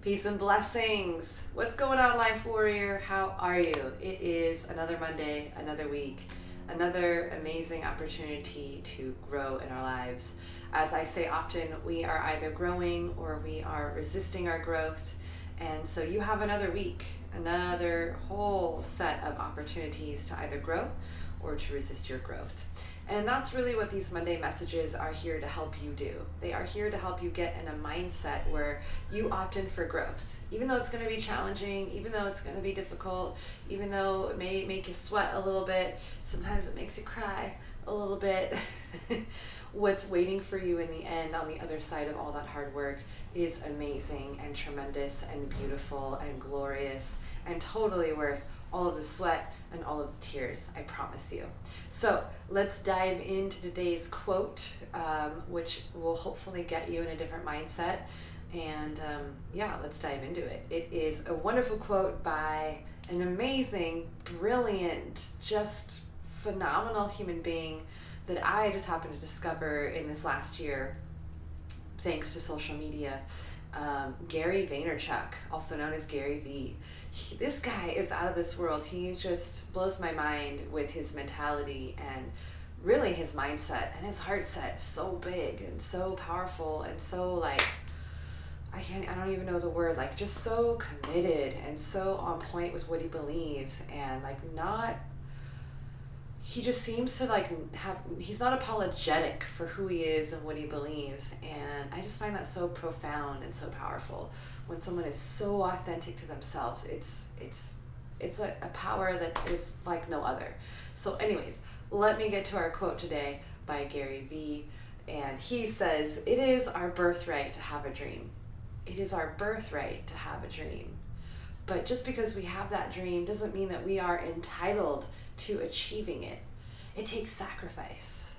Peace and blessings. What's going on, Life Warrior? How are you? It is another Monday, another week, another amazing opportunity to grow in our lives. As I say often, we are either growing or we are resisting our growth. And so you have another week, another whole set of opportunities to either grow or to resist your growth. And that's really what these Monday messages are here to help you do. They are here to help you get in a mindset where you opt in for growth. Even though it's going to be challenging, even though it's going to be difficult, even though it may make you sweat a little bit, sometimes it makes you cry a little bit. What's waiting for you in the end on the other side of all that hard work is amazing and tremendous and beautiful and glorious and totally worth all of the sweat and all of the tears, I promise you. So let's dive into today's quote, which will hopefully get you in a different mindset. And let's dive into it. It is a wonderful quote by an amazing, brilliant, just phenomenal human being that I just happened to discover in this last year, thanks to social media. Gary Vaynerchuk, also known as Gary V. This guy is out of this world. He just blows my mind with his mentality and really his mindset and his heart set. So big and so powerful and so I don't even know the word, just so committed and so on point with what he believes and he just seems to he's not apologetic for who he is and what he believes. And I just find that so profound and so powerful when someone is so authentic to themselves. It's a power that is like no other. So anyways, let me get to our quote today by Gary V. And he says, "It is our birthright to have a dream. It is our birthright to have a dream. But just because we have that dream doesn't mean that we are entitled to achieving it. It takes sacrifice."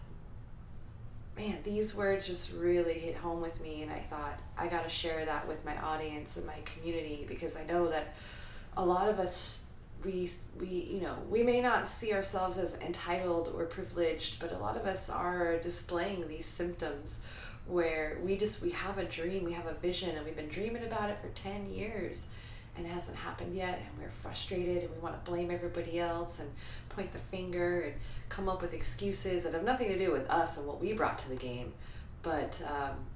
Man, these words just really hit home with me, and I thought I got to share that with my audience and my community, because I know that a lot of us, we may not see ourselves as entitled or privileged, but a lot of us are displaying these symptoms where we have a dream, we have a vision, and we've been dreaming about it for 10 years. And it hasn't happened yet, and we're frustrated, and we want to blame everybody else and point the finger and come up with excuses that have nothing to do with us and what we brought to the game, but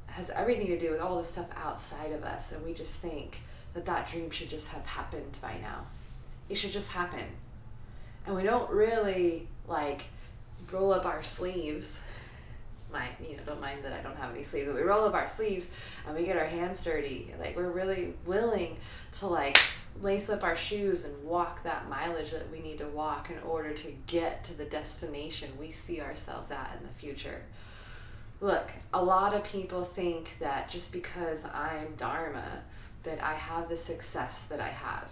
has everything to do with all the stuff outside of us. And we just think that dream should just have happened by now. It should just happen. And we don't really roll up our sleeves. Don't mind that I don't have any sleeves, but we roll up our sleeves and we get our hands dirty. We're really willing to lace up our shoes and walk that mileage that we need to walk in order to get to the destination we see ourselves at in the future. Look, a lot of people think that just because I'm Dharma, that I have the success that I have.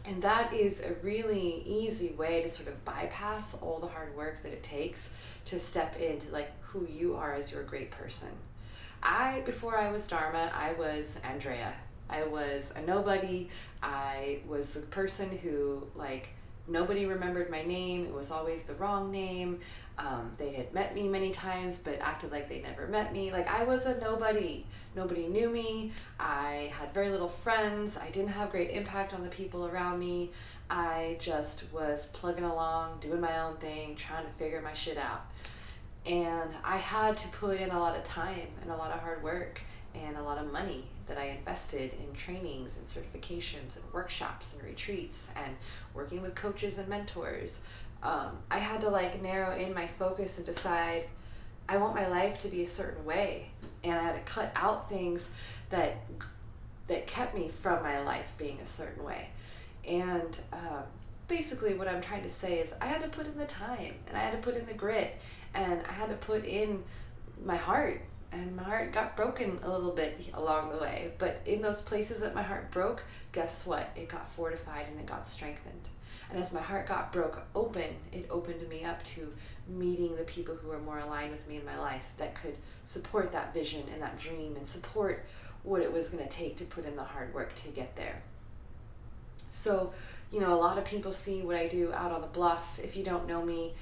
And that is a really easy way to sort of bypass all the hard work that it takes to step into who you are as your great person. Before I was Dharma, I was Andrea. I was a nobody. I was the person who nobody remembered my name. It was always the wrong name. They had met me many times, but acted like they never met me. I was a nobody. Nobody knew me. I had very little friends. I didn't have great impact on the people around me. I just was plugging along, doing my own thing, trying to figure my shit out. And I had to put in a lot of time and a lot of hard work and a lot of money that I invested in trainings and certifications and workshops and retreats and working with coaches and mentors. I had to narrow in my focus and decide I want my life to be a certain way, and I had to cut out things that kept me from my life being a certain way. And basically what I'm trying to say is I had to put in the time, and I had to put in the grit, and I had to put in my heart. And my heart got broken a little bit along the way. But in those places that my heart broke, guess what? It got fortified and it got strengthened. And as my heart got open, it opened me up to meeting the people who are more aligned with me in my life that could support that vision and that dream and support what it was going to take to put in the hard work to get there. So, a lot of people see what I do out on the bluff. If you don't know me,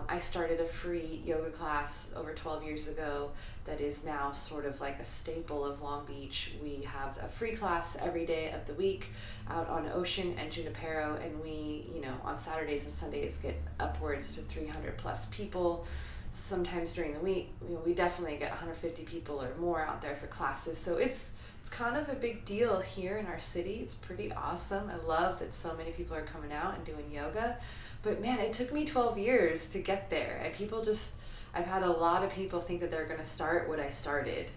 I started a free yoga class over 12 years ago that is now sort of like a staple of Long Beach. We have a free class every day of the week out on Ocean and Junipero, and we, on Saturdays and Sundays get upwards to 300 plus people. Sometimes during the week, we definitely get 150 people or more out there for classes. So it's kind of a big deal here in our city. It's pretty awesome. I love that so many people are coming out and doing yoga. But man, it took me 12 years to get there. And I've had a lot of people think that they're going to start what I started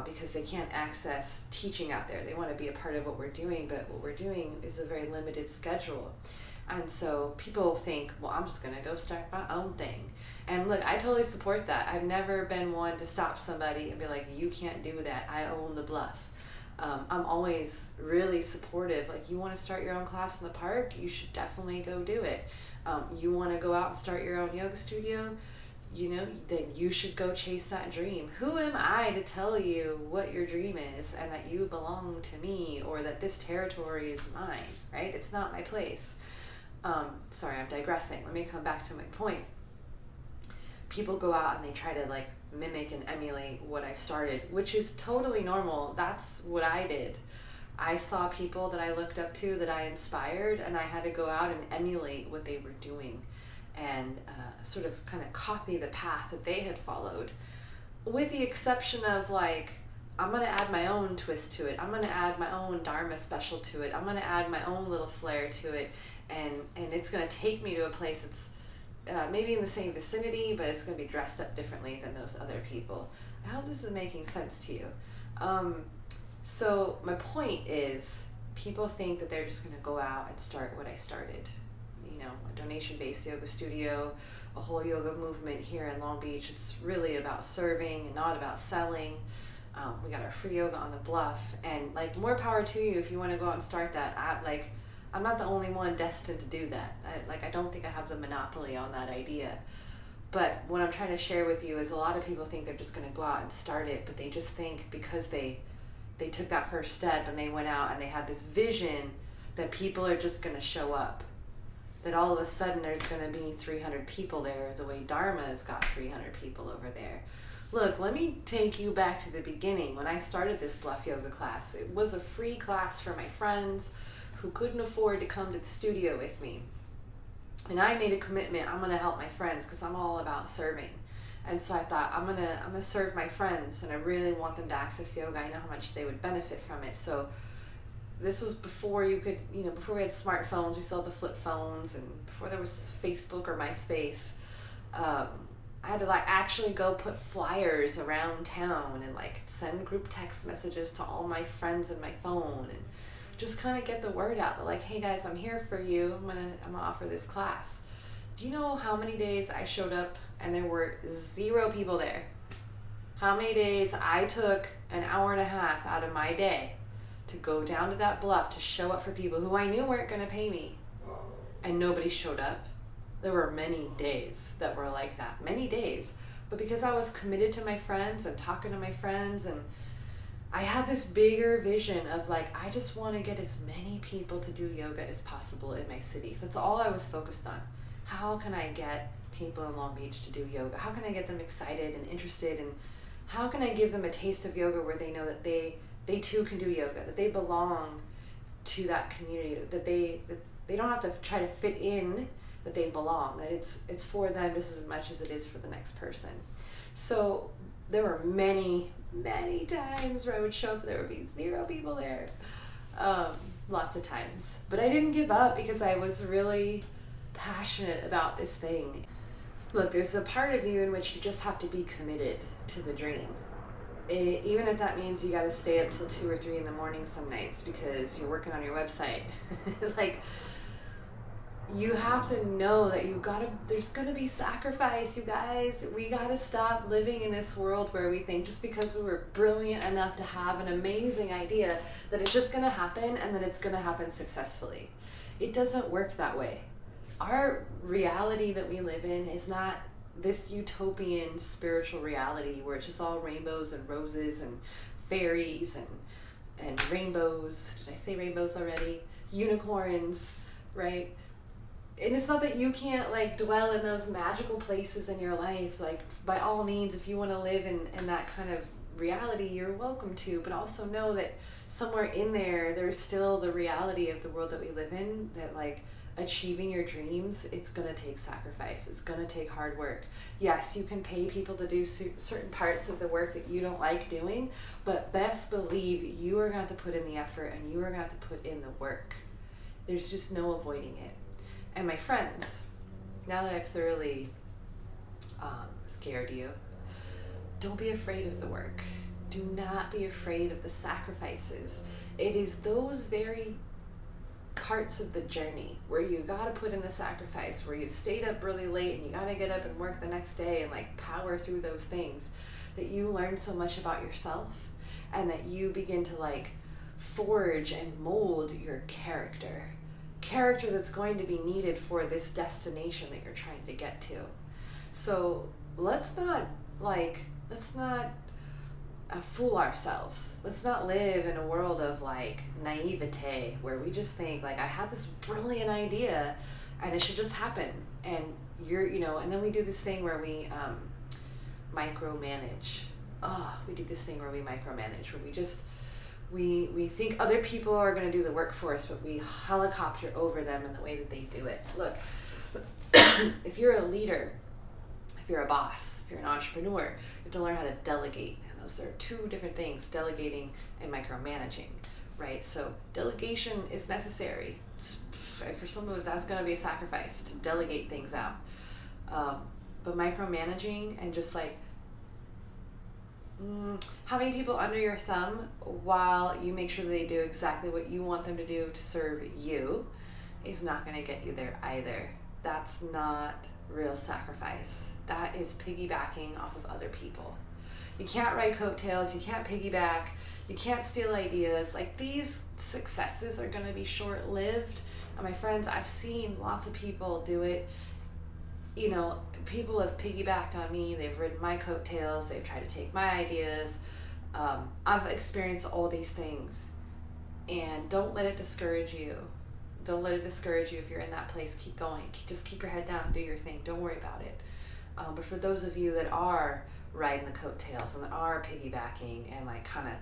because they can't access teaching out there. They want to be a part of what we're doing, but what we're doing is a very limited schedule. And so people think, well, I'm just going to go start my own thing. And look, I totally support that. I've never been one to stop somebody and be like, you can't do that. I own the bluff. I'm always really supportive. Like, you want to start your own class in the park? You should definitely go do it. You want to go out and start your own yoga studio? Then you should go chase that dream. Who am I to tell you what your dream is and that you belong to me or that this territory is mine, right? It's not my place. Sorry, I'm digressing. Let me come back to my point. People go out and they try to mimic and emulate what I started, which is totally normal. That's what I did. I saw people that I looked up to, that I inspired, and I had to go out and emulate what they were doing and sort of kind of copy the path that they had followed, with the exception of I'm going to add my own twist to it. I'm going to add my own Dharma special to it. I'm going to add my own little flair to it, and it's going to take me to a place that's maybe in the same vicinity, but it's going to be dressed up differently than those other people. I hope this is making sense to you. So my point is, people think that they're just going to go out and start what I started. A donation-based yoga studio, a whole yoga movement here in Long Beach. It's really about serving and not about selling. We got our free yoga on the bluff, and more power to you if you want to go out and start that. I'm not the only one destined to do that. I don't think I have the monopoly on that idea. But what I'm trying to share with you is, a lot of people think they're just going to go out and start it, but they just think because they took that first step and they went out and they had this vision that people are just going to show up. That all of a sudden there's going to be 300 people there, the way Dharma has got 300 people over there. Look, let me take you back to the beginning. When I started this bluff yoga class, it was a free class for my friends who couldn't afford to come to the studio with me. And I made a commitment, I'm going to help my friends because I'm all about serving. And so I thought, I'm gonna serve my friends, and I really want them to access yoga. I know how much they would benefit from it. So this was before you could, before we had smartphones, we still had the flip phones, and before there was Facebook or MySpace. I had to actually go put flyers around town and send group text messages to all my friends in my phone, and just kind of get the word out that hey guys, I'm here for you. I'm gonna offer this class. Do you know how many days I showed up and there were 0 people there? How many days I took an hour and a half out of my day to go down to that bluff to show up for people who I knew weren't going to pay me, and nobody showed up? There were many days that were like that, many days. But because I was committed to my friends and talking to my friends, and I had this bigger vision of I just want to get as many people to do yoga as possible in my city. That's all I was focused on. How can I get people in Long Beach to do yoga? How can I get them excited and interested? And how can I give them a taste of yoga where they know that they too can do yoga, that they belong to that community, that they don't have to try to fit in, that they belong, that it's for them just as much as it is for the next person. So there were many, many times where I would show up and there would be 0 people there. Lots of times. But I didn't give up because I was really passionate about this thing. Look, there's a part of you in which you just have to be committed to the dream. Even if that means you got to stay up till 2 or 3 in the morning some nights because you're working on your website. You have to know that there's going to be sacrifice, you guys. We got to stop living in this world where we think just because we were brilliant enough to have an amazing idea that it's just going to happen and that it's going to happen successfully. It doesn't work that way. Our reality that we live in is not this utopian spiritual reality where it's just all rainbows and roses and fairies and rainbows. Did I say rainbows already? unicorns, right? And it's not that you can't like dwell in those magical places in your life. Like, by all means, if you want to live in that kind of reality, you're welcome to, but also know that somewhere in there's still the reality of the world that we live in, that like achieving your dreams, it's going to take sacrifice. It's going to take hard work. Yes, you can pay people to do certain parts of the work that you don't like doing, but best believe you are going to put in the effort and you are going to put in the work. There's just no avoiding it. And my friends, now that I've thoroughly scared you, don't be afraid of the work. Do not be afraid of the sacrifices. It is those very parts of the journey where you got to put in the sacrifice, where you stayed up really late and you got to get up and work the next day and like power through those things, that you learn so much about yourself, and that you begin to like forge and mold your character that's going to be needed for this destination that you're trying to get to. So let's not fool ourselves. Let's not live in a world of like naivete where we just think like, I had this brilliant idea and it should just happen, and and then we do this thing where we micromanage. We do this thing where we micromanage, where we think other people are going to do the work for us, but we helicopter over them in the way that they do it. Look, if you're a leader, if you're a boss, if you're an entrepreneur, you have to learn how to delegate. And those are two different things, delegating and micromanaging, right? So delegation is necessary. For some of us, that's going to be a sacrifice to delegate things out. But micromanaging and just like having people under your thumb while you make sure that they do exactly what you want them to do to serve you is not going to get you there either. That's not real sacrifice. That is piggybacking off of other people. You can't ride coattails, you can't piggyback, you can't steal ideas. Like, these successes are going to be short-lived. And my friends, I've seen lots of people do it. People have piggybacked on me, they've ridden my coattails, they've tried to take my ideas. I've experienced all these things, and don't let it discourage you. Don't let it discourage you if you're in that place. Keep going. Just keep your head down and do your thing. Don't worry about it. But for those of you that are riding the coattails and that are piggybacking and like kind of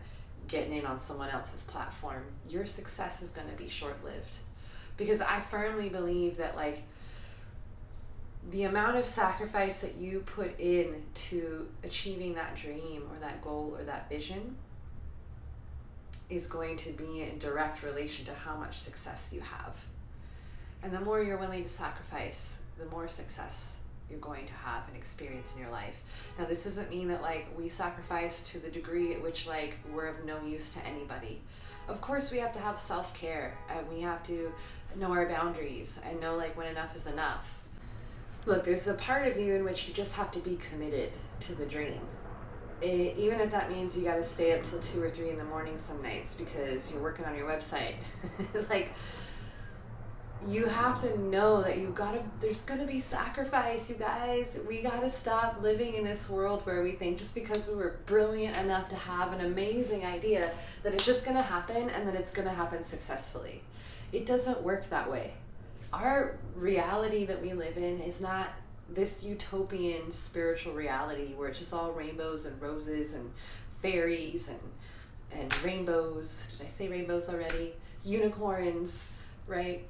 getting in on someone else's platform, your success is going to be short-lived. Because I firmly believe that like the amount of sacrifice that you put in to achieving that dream or that goal or that vision is going to be in direct relation to how much success you have. And the more you're willing to sacrifice, the more success you're going to have and experience in your life. Now, this doesn't mean that like we sacrifice to the degree at which like we're of no use to anybody. Of course, we have to have self-care, and we have to know our boundaries and know like when enough is enough. Look, there's a part of you in which you just have to be committed to the dream. Even if that means you got to stay up till 2 or 3 in the morning some nights because you're working on your website. Like, you have to know that there's going to be sacrifice, you guys. We got to stop living in this world where we think just because we were brilliant enough to have an amazing idea that it's just going to happen and that it's going to happen successfully. It doesn't work that way. Our reality that we live in is not this utopian spiritual reality where it's just all rainbows and roses and fairies and rainbows. Did I say rainbows already? Unicorns, right?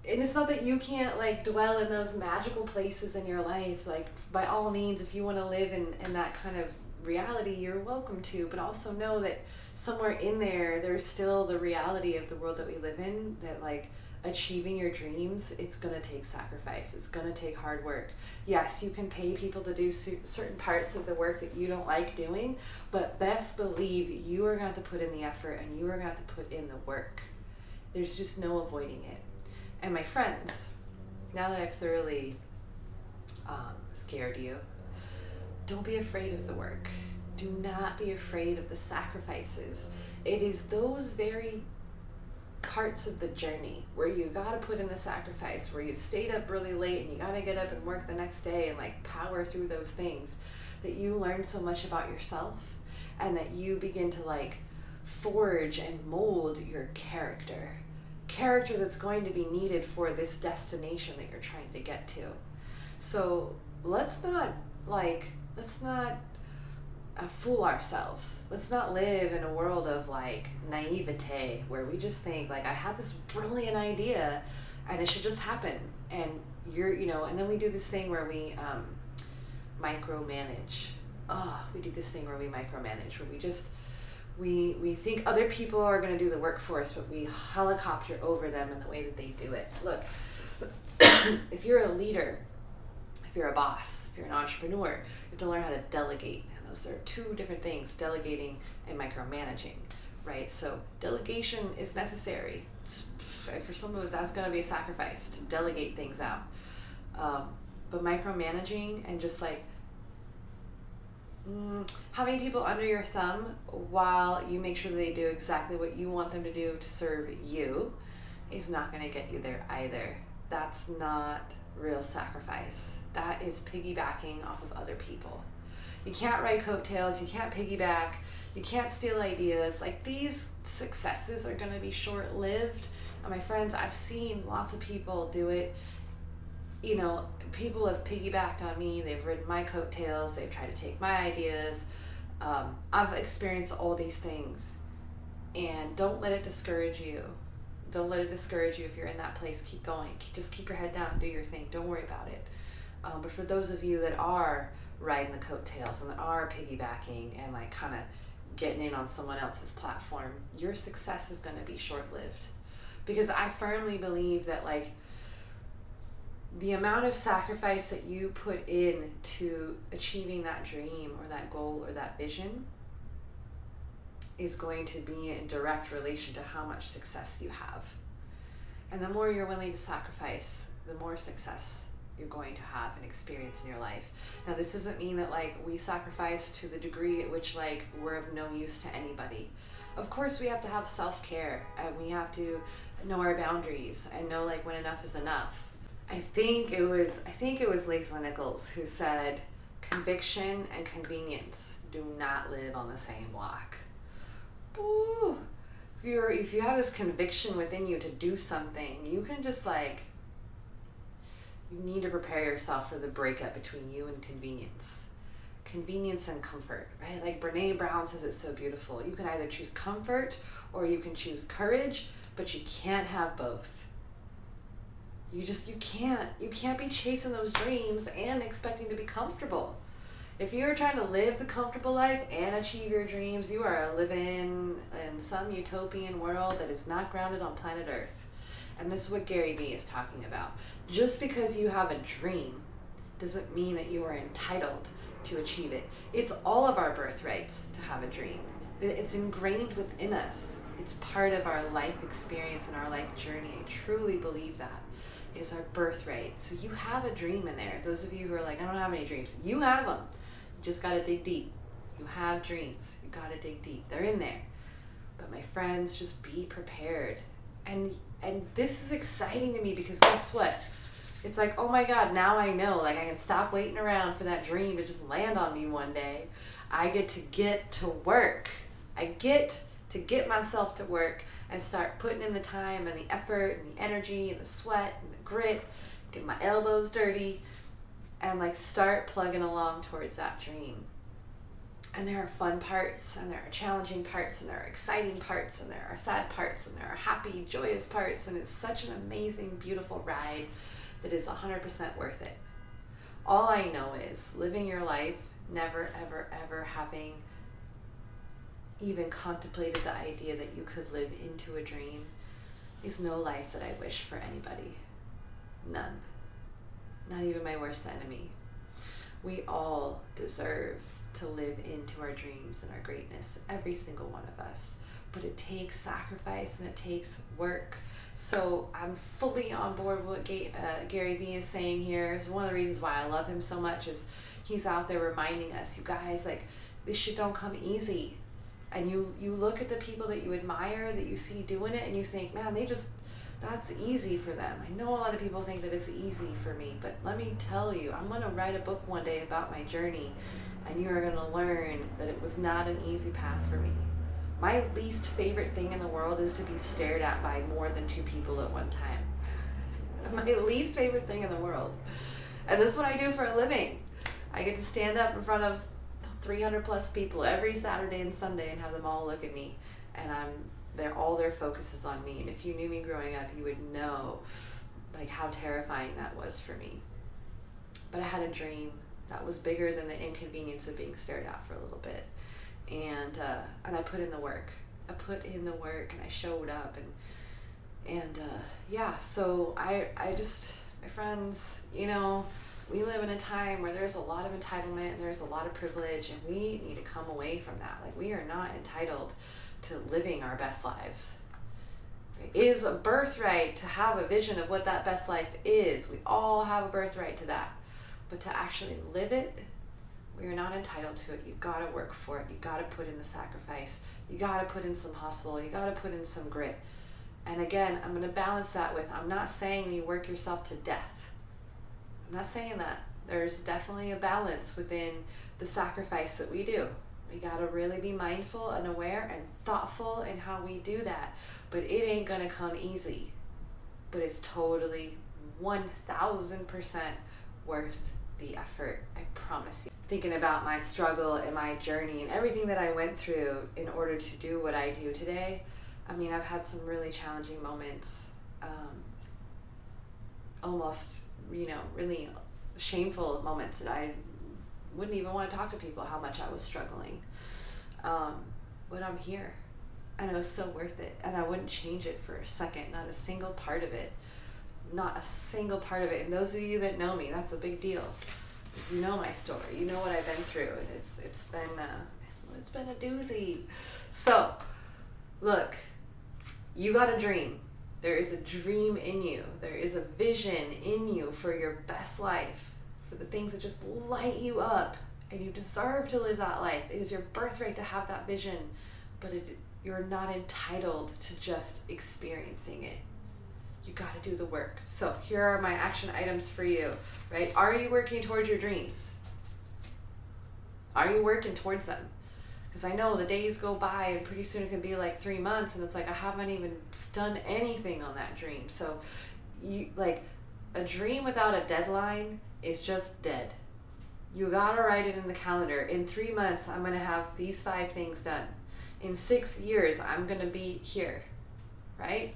And it's not that you can't like dwell in those magical places in your life. Like, by all means, if you want to live in that kind of reality, you're welcome to, but also know that somewhere in there's still the reality of the world that we live in, that like achieving your dreams, it's going to take sacrifice. It's going to take hard work. Yes, you can pay people to do certain parts of the work that you don't like doing, but best believe you are going to put in the effort and you are going to put in the work. There's just no avoiding it. And my friends, now that I've thoroughly scared you, don't be afraid of the work. Do not be afraid of the sacrifices. It is those very parts of the journey where you got to put in the sacrifice, where you stayed up really late and you got to get up and work the next day and like power through those things, that you learn so much about yourself, and that you begin to like forge and mold your character character that's going to be needed for this destination that you're trying to get to. So let's not fool ourselves. Let's not live in a world of like naivete where we just think like, I had this brilliant idea and it should just happen. And and then we do this thing where we micromanage. We do this thing where we micromanage, where we think other people are going to do the work for us, but we helicopter over them in the way that they do it. Look, if you're a leader, if you're a boss, if you're an entrepreneur, you have to learn how to delegate. And those are two different things, delegating and micromanaging, right? So delegation is necessary. For some of us, that's going to be a sacrifice to delegate things out. But micromanaging and just like having people under your thumb while you make sure that they do exactly what you want them to do to serve you is not going to get you there either. That's not real sacrifice. That is piggybacking off of other people. You can't ride coattails, you can't piggyback, you can't steal ideas. Like, these successes are going to be short-lived. And my friends, I've seen lots of people do it. People have piggybacked on me, they've ridden my coattails, they've tried to take my ideas. I've experienced all these things, and don't let it discourage you. Don't let it discourage you if you're in that place. Keep going. Just keep your head down, do your thing. Don't worry about it. But for those of you that are riding the coattails and that are piggybacking and like kind of getting in on someone else's platform, your success is going to be short-lived. Because I firmly believe that like the amount of sacrifice that you put in to achieving that dream or that goal or that vision is going to be in direct relation to how much success you have. And the more you're willing to sacrifice, the more success you're going to have and experience in your life. Now, this doesn't mean that like we sacrifice to the degree at which like we're of no use to anybody. Of course, we have to have self-care, and we have to know our boundaries and know like when enough is enough. I think it was Lisa Nichols who said, conviction and convenience do not live on the same block. Ooh. If you have this conviction within you to do something, you can just like, you need to prepare yourself for the breakup between you and convenience. Convenience and comfort, right? Like Brene Brown says it so beautiful. You can either choose comfort or you can choose courage, but you can't have both. You can't be chasing those dreams and expecting to be comfortable. If you're trying to live the comfortable life and achieve your dreams, you are living in some utopian world that is not grounded on planet Earth. And this is what Gary Vee is talking about. Just because you have a dream doesn't mean that you are entitled to achieve it. It's all of our birthrights to have a dream. It's ingrained within us. It's part of our life experience and our life journey. I truly believe that. It is our birthright. So you have a dream in there. Those of you who are like, I don't have any dreams. You have them. You just got to dig deep. You have dreams. You got to dig deep. They're in there. But my friends, just be prepared. And this is exciting to me because guess what? It's like, oh my God, now I know. Like, I can stop waiting around for that dream to just land on me one day. I get to work. I get to get myself to work and start putting in the time and the effort and the energy and the sweat and the grit, get my elbows dirty, and like start plugging along towards that dream. And there are fun parts, and there are challenging parts, and there are exciting parts, and there are sad parts, and there are happy, joyous parts, and it's such an amazing, beautiful ride that is 100% worth it. All I know is living your life, never, ever, ever having even contemplated the idea that you could live into a dream is no life that I wish for anybody. None. Not even my worst enemy. We all deserve to live into our dreams and our greatness, every single one of us. But it takes sacrifice and it takes work. So I'm fully on board with what Gary Vee is saying here. It's one of the reasons why I love him so much is he's out there reminding us, you guys, like, this shit don't come easy. And you look at the people that you admire, that you see doing it, and you think, man, that's easy for them. I know a lot of people think that it's easy for me, but let me tell you, I'm going to write a book one day about my journey, and you are going to learn that it was not an easy path for me. My least favorite thing in the world is to be stared at by more than 2 people at one time. My least favorite thing in the world. And this is what I do for a living. I get to stand up in front of 300 plus people every Saturday and Sunday and have them all look at me. And all their focus is on me. And if you knew me growing up, you would know like how terrifying that was for me. But I had a dream that was bigger than the inconvenience of being stared at for a little bit. And I put in the work. I put in the work and I showed up and yeah, so I just, my friends, you know, we live in a time where there's a lot of entitlement and there's a lot of privilege, and we need to come away from that. Like, we are not entitled to living our best lives. It is a birthright to have a vision of what that best life is. We all have a birthright to that. But to actually live it, we are not entitled to it. You've got to work for it. You've got to put in the sacrifice. You got to put in some hustle. You got to put in some grit. And again, I'm going to balance that with, I'm not saying you work yourself to death. I'm not saying that. There's definitely a balance within the sacrifice that we do. We got to really be mindful and aware and thoughtful in how we do that. But it ain't going to come easy. But it's totally 1000% worth the effort. I promise you. Thinking about my struggle and my journey and everything that I went through in order to do what I do today, I mean, I've had some really challenging moments, almost, you know, really shameful moments that I wouldn't even want to talk to people how much I was struggling. But I'm here, and it was so worth it, and I wouldn't change it for a second, not a single part of it. Not a single part of it. And those of you that know me, that's a big deal. You know my story. You know what I've been through, and it's been a doozy. So, look, you got a dream. There is a dream in you. There is a vision in you for your best life, for the things that just light you up, and you deserve to live that life. It is your birthright to have that vision, but you're not entitled to just experiencing it. You got to do the work. So here are my action items for you, right? Are you working towards your dreams? Are you working towards them? Because I know the days go by and pretty soon it can be like 3 months and it's like I haven't even done anything on that dream. So you, like, a dream without a deadline is just dead. You got to write it in the calendar. In 3 months, I'm going to have these 5 things done. In 6 years, I'm going to be here, right?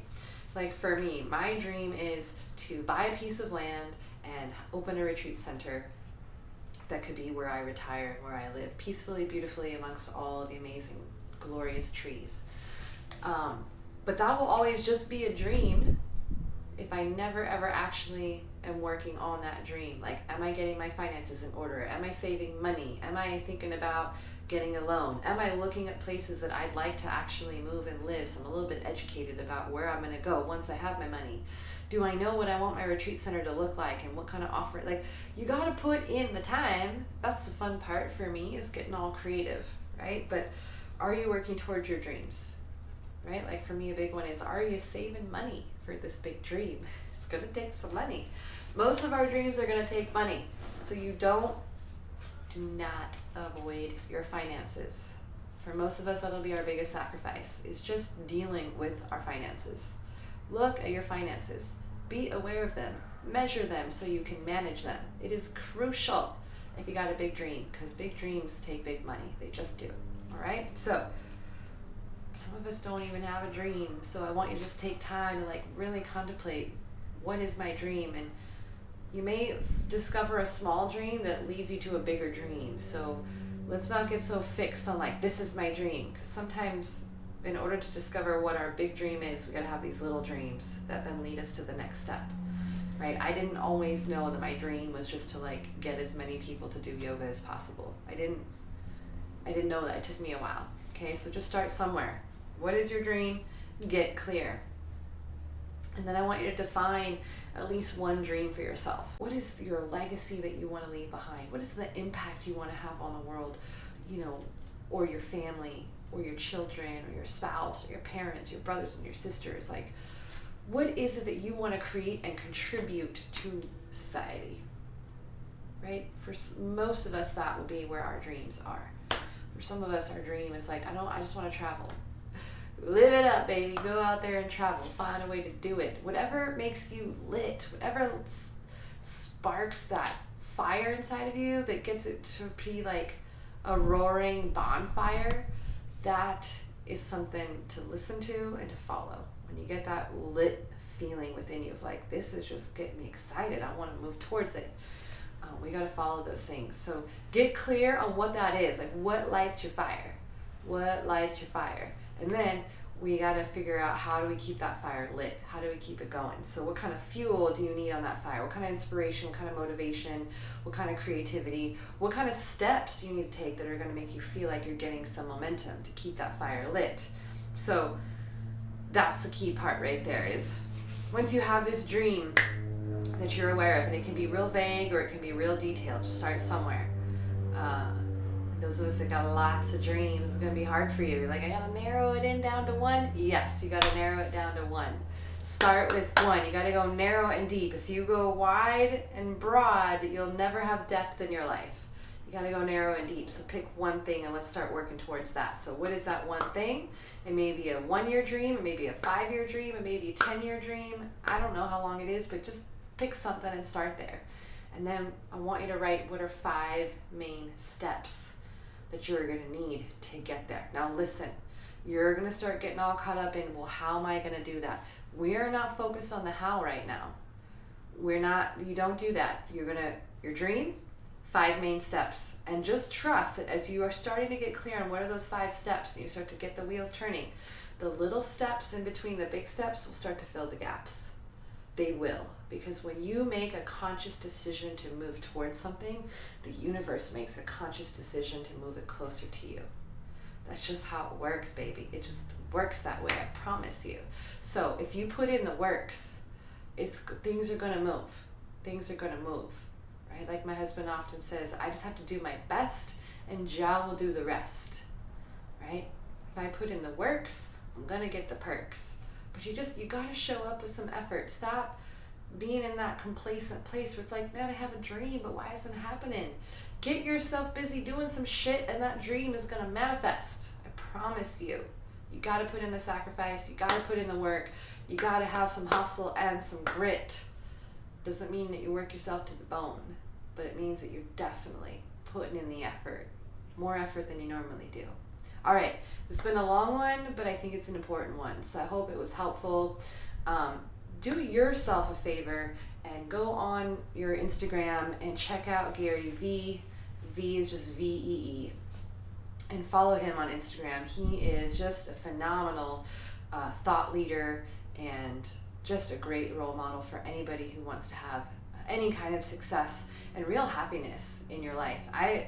Like, for me, my dream is to buy a piece of land and open a retreat center that could be where I retire and where I live peacefully, beautifully amongst all the amazing, glorious trees. But that will always just be a dream if I never ever actually am working on that dream. Like, am I getting my finances in order? Am I saving money? Am I thinking about getting a loan? Am I looking at places that I'd like to actually move and live? So I'm a little bit educated about where I'm going to go once I have my money. Do I know what I want my retreat center to look like and what kind of offer? Like, you got to put in the time. That's the fun part for me, is getting all creative, right? But are you working towards your dreams, right? Like, for me, a big one is, are you saving money for this big dream? It's going to take some money. Most of our dreams are going to take money. So do not avoid your finances. For most of us, that'll be our biggest sacrifice, is just dealing with our finances. Look at your finances. Be aware of them. Measure them so you can manage them. It is crucial if you got a big dream, because big dreams take big money. They just do. All right? So some of us don't even have a dream. So I want you to just take time to, like, really contemplate, what is my dream? And you may discover a small dream that leads you to a bigger dream. So let's not get so fixed on, like, this is my dream. Because sometimes in order to discover what our big dream is, we got to have these little dreams that then lead us to the next step, right? I didn't always know that my dream was just to, like, get as many people to do yoga as possible. I didn't know that. It took me a while. Okay, so just start somewhere. What is your dream? Get clear. And then I want you to define at least one dream for yourself. What is your legacy that you want to leave behind? What is the impact you want to have on the world, you know, or your family, or your children, or your spouse, or your parents, your brothers and your sisters? Like, what is it that you want to create and contribute to society, right? For most of us, that will be where our dreams are. For some of us, our dream is like, I just want to travel. live it up, baby. Go out there and travel. Find a way to do it. Whatever makes you lit, whatever sparks that fire inside of you that gets it to be like a roaring bonfire, that is something to listen to and to follow. When you get that lit feeling within you of like, this is just getting me excited, I want to move towards it, we got to follow those things. So get clear on what that is, like what lights your fire, and then we got to figure out, how do we keep that fire lit? How do we keep it going? So what kind of fuel do you need on that fire? What kind of inspiration, what kind of motivation, what kind of creativity, what kind of steps do you need to take that are going to make you feel like you're getting some momentum to keep that fire lit? So that's the key part right there, is once you have this dream that you're aware of, and it can be real vague or it can be real detailed, just start somewhere. Those of us that got lots of dreams, it's going to be hard for you. You're like, I got to narrow it in down to one. Yes, you got to narrow it down to one. Start with one. You got to go narrow and deep. If you go wide and broad, you'll never have depth in your life. You got to go narrow and deep. So pick one thing and let's start working towards that. So what is that one thing? It may be a 1-year dream, it may be a 5-year dream, it may be a 10-year dream. I don't know how long it is, but just pick something and start there. And then I want you to write, what are 5 main steps that you're going to need to get there. Now listen, you're going to start getting all caught up in, well, how am I going to do that? We're not focused on the how right now. You don't do that. Your dream, 5 main steps. And just trust that as you are starting to get clear on what are those 5 steps, and you start to get the wheels turning, the little steps in between the big steps will start to fill the gaps. They will. Because when you make a conscious decision to move towards something, the universe makes a conscious decision to move it closer to you. That's just how it works, baby. It just works that way, I promise you. So if you put in the works, things are going to move. Things are going to move, right? Like my husband often says, I just have to do my best and Jah will do the rest, right? If I put in the works, I'm going to get the perks. But you got to show up with some effort. Stop being in that complacent place where it's like, man, I have a dream, but why isn't it happening? Get yourself busy doing some shit and that dream is going to manifest. I promise you. You got to put in the sacrifice. You got to put in the work. You got to have some hustle and some grit. Doesn't mean that you work yourself to the bone, but it means that you're definitely putting in the effort. More effort than you normally do. All right, it's been a long one, but I think it's an important one. So I hope it was helpful. Do yourself a favor and go on your Instagram and check out Gary V. V is just VEE. And follow him on Instagram. He is just a phenomenal thought leader and just a great role model for anybody who wants to have any kind of success and real happiness in your life. I've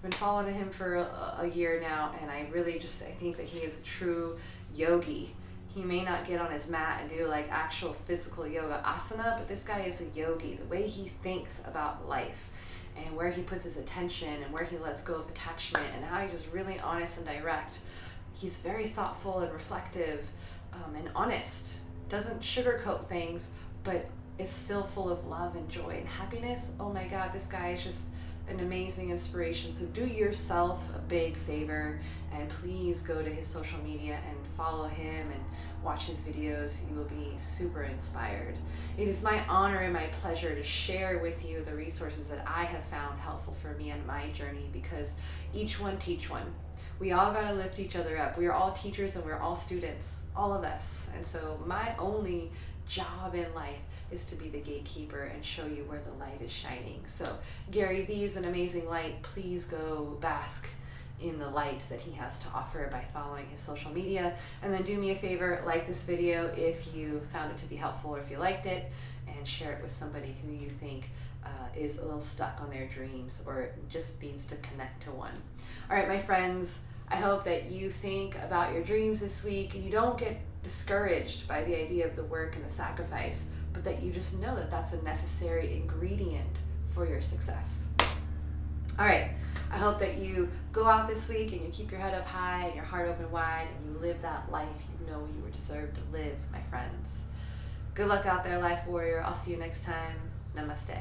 been following him for a year now, and I think that he is a true yogi. He may not get on his mat and do like actual physical yoga asana, but this guy is a yogi. The way he thinks about life and where he puts his attention and where he lets go of attachment and how he's just really honest and direct. He's very thoughtful and reflective and honest. Doesn't sugarcoat things, but is still full of love and joy and happiness. Oh my God, this guy is just an amazing inspiration. So do yourself a big favor and please go to his social media and follow him and watch his videos. You will be super inspired. It is my honor and my pleasure to share with you the resources that I have found helpful for me on my journey, because each one teach one. We all got to lift each other up. We are all teachers and we're all students, all of us. And so my only job in life is to be the gatekeeper and show you where the light is shining. So Gary V is an amazing light. Please go bask in the light that he has to offer by following his social media. And then do me a favor, like this video if you found it to be helpful or if you liked it, and share it with somebody who you think is a little stuck on their dreams or just needs to connect to one. All right, my friends, I hope that you think about your dreams this week and you don't get discouraged by the idea of the work and the sacrifice, but that you just know that that's a necessary ingredient for your success. All right, I hope that you go out this week and you keep your head up high and your heart open wide and you live that life you know you were deserved to live, my friends. Good luck out there, life warrior. I'll see you next time. Namaste.